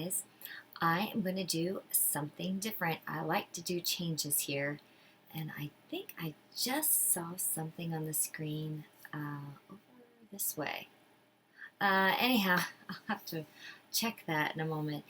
guys. I am going to do something different. I like to do changes here. And I think I just saw something on the screen over this way. Anyhow, I'll have to check that in a moment.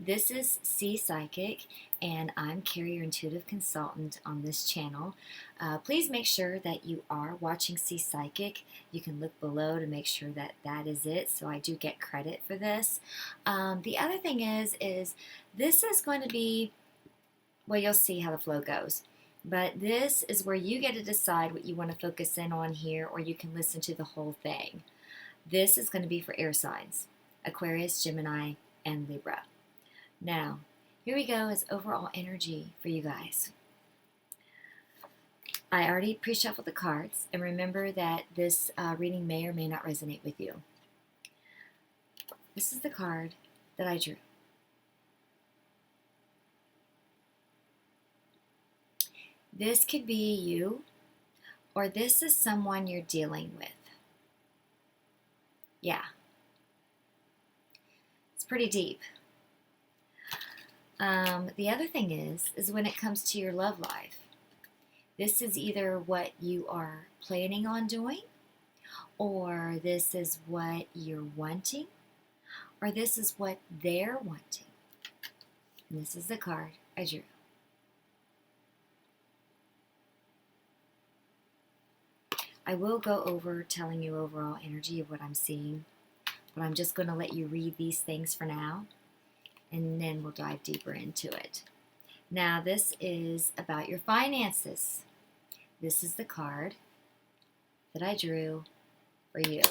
This is See Psychic, and I'm Carri, your intuitive consultant on this channel. Please make sure that you are watching See Psychic. You can look below to make sure that that is it, so I do get credit for this. The other thing is this is going to be, well, you'll see how the flow goes. But this is where you get to decide what you want to focus in on here, or you can listen to the whole thing. This is going to be for air signs: Aquarius, Gemini, and Libra. Now, here we go as overall energy for you guys. I already pre-shuffled the cards, and remember that this reading may or may not resonate with you. This is the card that I drew. This could be you, or this is someone you're dealing with. Yeah. It's pretty deep. The other thing is when it comes to your love life, this is either what you are planning on doing, or this is what you're wanting, or this is what they're wanting. And this is the card I drew. I will go over telling you overall energy of what I'm seeing, but I'm just going to let you read these things for now, and then we'll dive deeper into it. Now, this is about your finances. This is the card that I drew for you.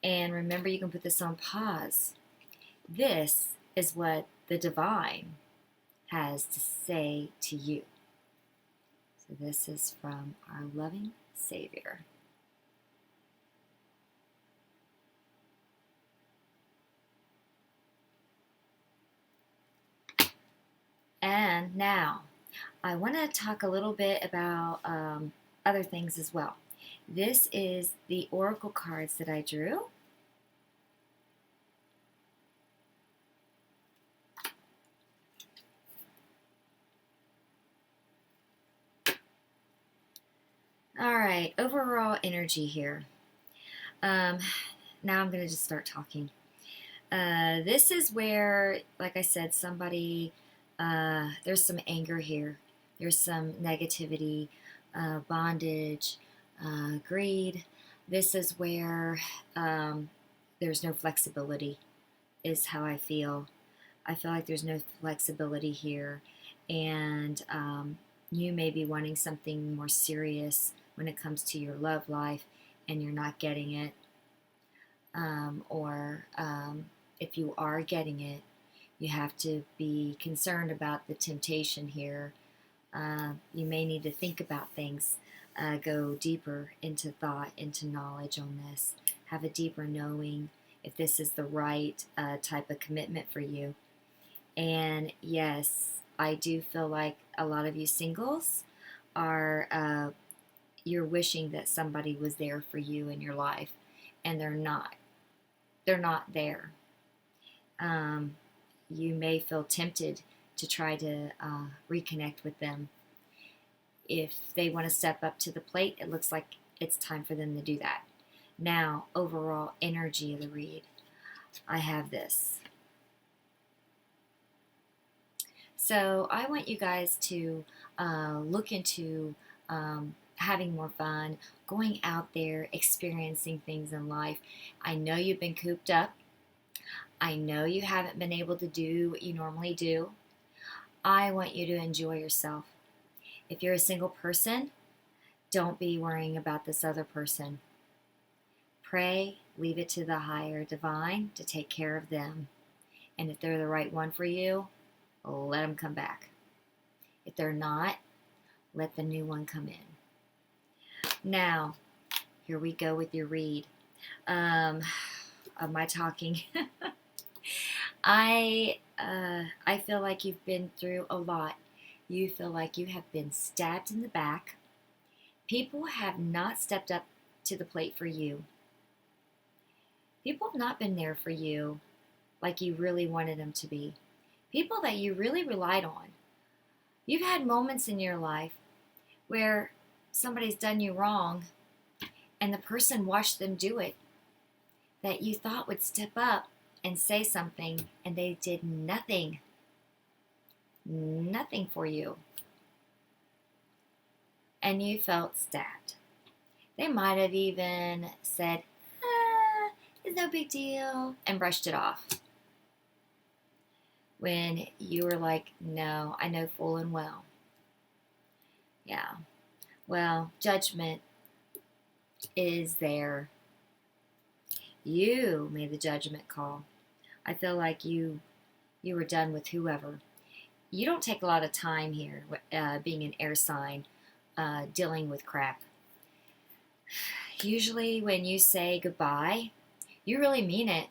And remember, you can put this on pause. This is what the divine has to say to you. So this is from our loving Savior. And now, I want to talk a little bit about other things as well. This is the oracle cards that I drew. All right, overall energy here. Now I'm going to just start talking. This is where, like I said, somebody, there's some anger here. There's some negativity, bondage, greed. This is where there's no flexibility, is how I feel. I feel like there's no flexibility here, and you may be wanting something more serious when it comes to your love life, and you're not getting it. Or if you are getting it, you have to be concerned about the temptation here. You may need to think about things, go deeper into thought, into knowledge on this, have a deeper knowing if this is the right type of commitment for you. And yes, I do feel like a lot of you singles are, you're wishing that somebody was there for you in your life, and they're not. They're not there. You may feel tempted to try to reconnect with them. If they want to step up to the plate, it looks like it's time for them to do that. Now, overall energy of the read, I have this. So I want you guys to look into having more fun, going out there, experiencing things in life. I know you've been cooped up. I know you haven't been able to do what you normally do. I want you to enjoy yourself. If you're a single person, don't be worrying about this other person. Pray, leave it to the higher divine to take care of them. And if they're the right one for you, let them come back. If they're not, let the new one come in. Now, here we go with your read. Of my talking. I feel like you've been through a lot. You feel like you have been stabbed in the back. People have not stepped up to the plate for you. People have not been there for you like you really wanted them to be. People that you really relied on. You've had moments in your life where somebody's done you wrong and the person watched them do it that you thought would step up and say something, and they did nothing. Nothing for you. And you felt stabbed. They might have even said, it's no big deal, and brushed it off. When you were like, no, I know full and well. Yeah. Well, judgment is there. You made the judgment call. I feel like you were done with whoever. You don't take a lot of time here, being an air sign, dealing with crap. Usually when you say goodbye, you really mean it.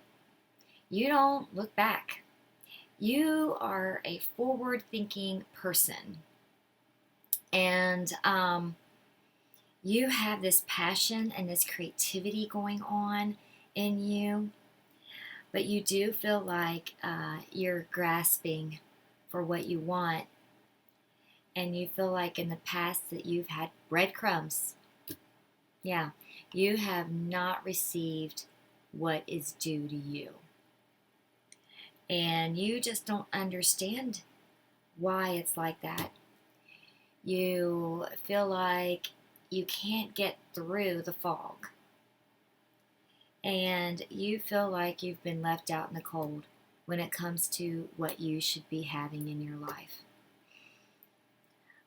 You don't look back. You are a forward-thinking person. And you have this passion and this creativity going on in you. But you do feel like you're grasping for what you want. And you feel like in the past that you've had breadcrumbs. Yeah, you have not received what is due to you. And you just don't understand why it's like that. You feel like you can't get through the fog. And you feel like you've been left out in the cold when it comes to what you should be having in your life.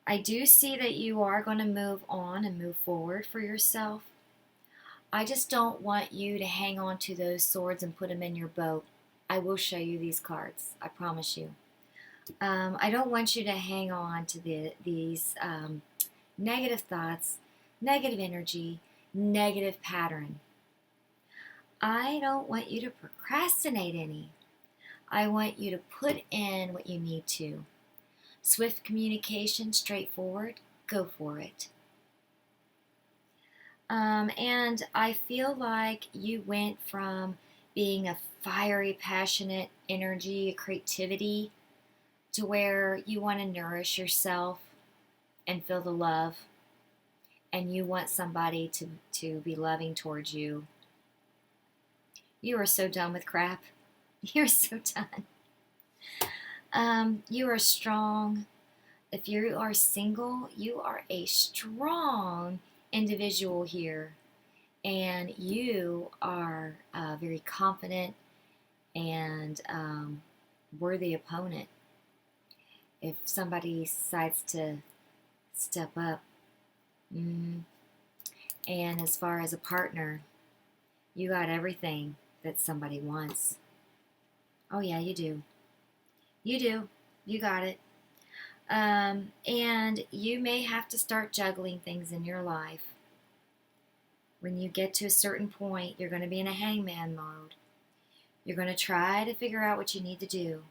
I do see that you are going to move on and move forward for yourself. I just don't want you to hang on to those swords and put them in your boat. I will show you these cards. I promise you. I don't want you to hang on to these negative thoughts, negative energy, negative pattern. I don't want you to procrastinate any. I want you to put in what you need to. Swift communication, straightforward, go for it. And I feel like you went from being a fiery, passionate energy, creativity, to where you want to nourish yourself and feel the love. And you want somebody to be loving towards you. You are so done with crap. You're so done. You are strong. If you are single, you are a strong individual here. And you are a very confident and worthy opponent. If somebody decides to step up. And as far as a partner, you got everything that somebody wants. Oh yeah, you do. You do. You got it. And you may have to start juggling things in your life. When you get to a certain point, you're going to be in a hangman mode. You're going to try to figure out what you need to do.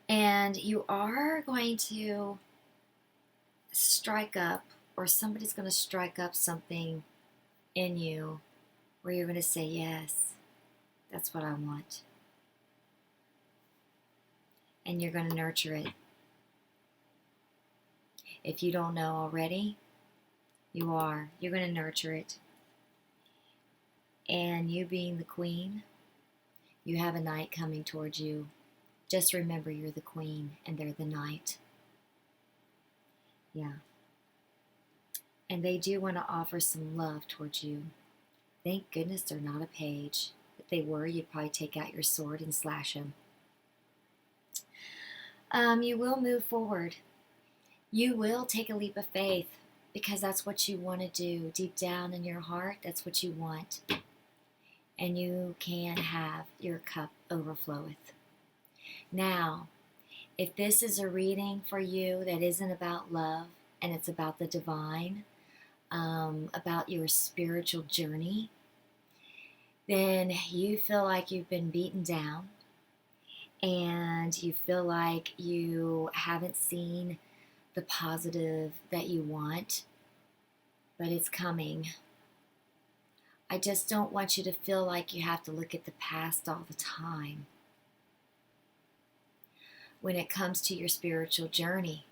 And you are going to strike up, or somebody's going to strike up something in you where you're going to say, yes, that's what I want. And you're going to nurture it. If you don't know already, you are. You're going to nurture it. And you being the queen, you have a knight coming towards you. Just remember you're the queen and they're the knight. Yeah. And they do want to offer some love towards you. Thank goodness they're not a page. If they were, you'd probably take out your sword and slash them. You will move forward. You will take a leap of faith because that's what you want to do. Deep down in your heart, that's what you want. And you can have your cup overfloweth. Now, if this is a reading for you that isn't about love and it's about the divine, about your spiritual journey, then you feel like you've been beaten down and you feel like you haven't seen the positive that you want, but it's coming. I just don't want you to feel like you have to look at the past all the time. When it comes to your spiritual journey,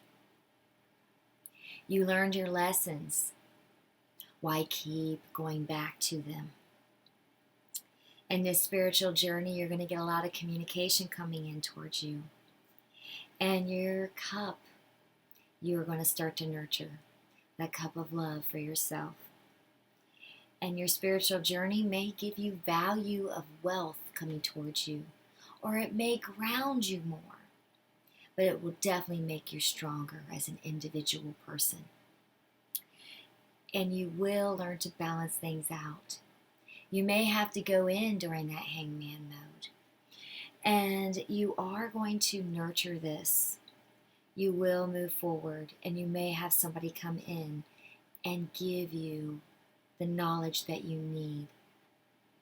you learned your lessons. Why keep going back to them? In this spiritual journey, you're going to get a lot of communication coming in towards you. And your cup, you're going to start to nurture that cup of love for yourself. And your spiritual journey may give you value of wealth coming towards you, or it may ground you more, but it will definitely make you stronger as an individual person. And you will learn to balance things out. You may have to go in during that hangman mode. And you are going to nurture this. You will move forward, and you may have somebody come in and give you the knowledge that you need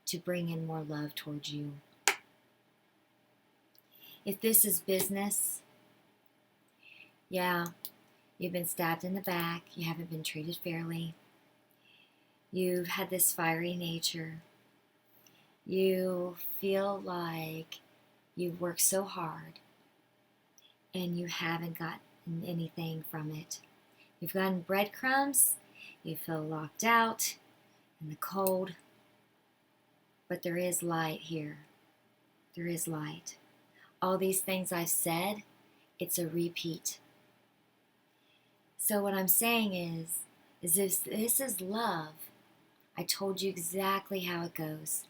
to bring in more love towards you. If this is business, yeah, you've been stabbed in the back, you haven't been treated fairly, you've had this fiery nature, you feel like you've worked so hard and you haven't gotten anything from it. You've gotten breadcrumbs, you feel locked out in the cold, but there is light here. There is light. All these things I've said, it's a repeat. So what I'm saying is if this is love, I told you exactly how it goes.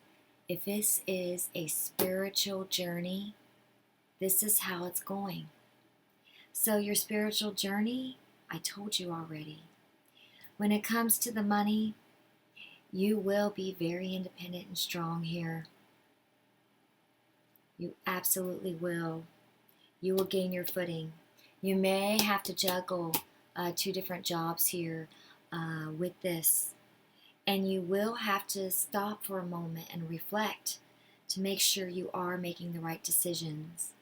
If this is a spiritual journey, this is how it's going. So your spiritual journey, I told you already. When it comes to the money, you will be very independent and strong here. You absolutely will. You will gain your footing. You may have to juggle 2 different jobs here with this. And you will have to stop for a moment and reflect to make sure you are making the right decisions.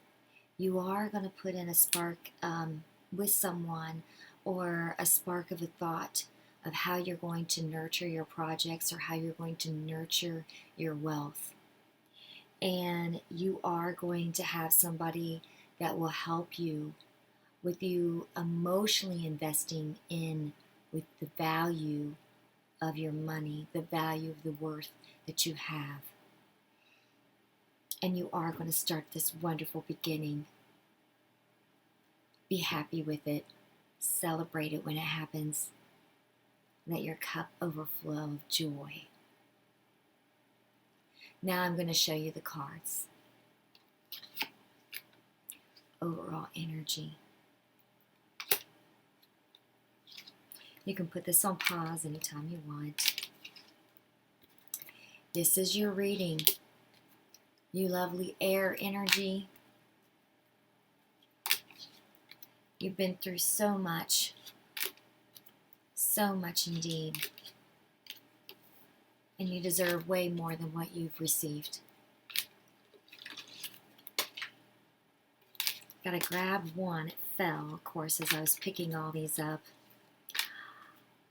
You are going to put in a spark with someone, or a spark of a thought of how you're going to nurture your projects or how you're going to nurture your wealth. And you are going to have somebody that will help you with you emotionally investing in with the value of your money, the value of the worth that you have. And you are going to start this wonderful beginning. Be happy with it. Celebrate it when it happens. Let your cup overflow of joy. Now I'm going to show you the cards. Overall energy. You can put this on pause anytime you want. This is your reading. You lovely air energy. You've been through so much indeed. And you deserve way more than what you've received. Gotta grab one. It fell, of course, as I was picking all these up.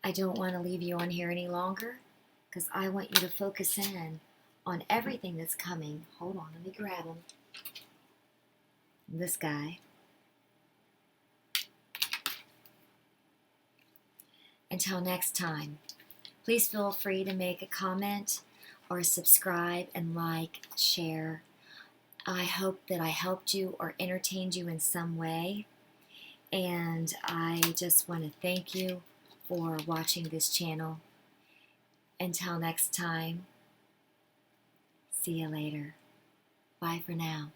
I don't want to leave you on here any longer because I want you to focus in on everything that's coming. Hold on, let me grab him. This guy. Until next time, please feel free to make a comment or subscribe and like, share. I hope that I helped you or entertained you in some way. And I just want to thank you for watching this channel. Until next time, see you later. Bye for now.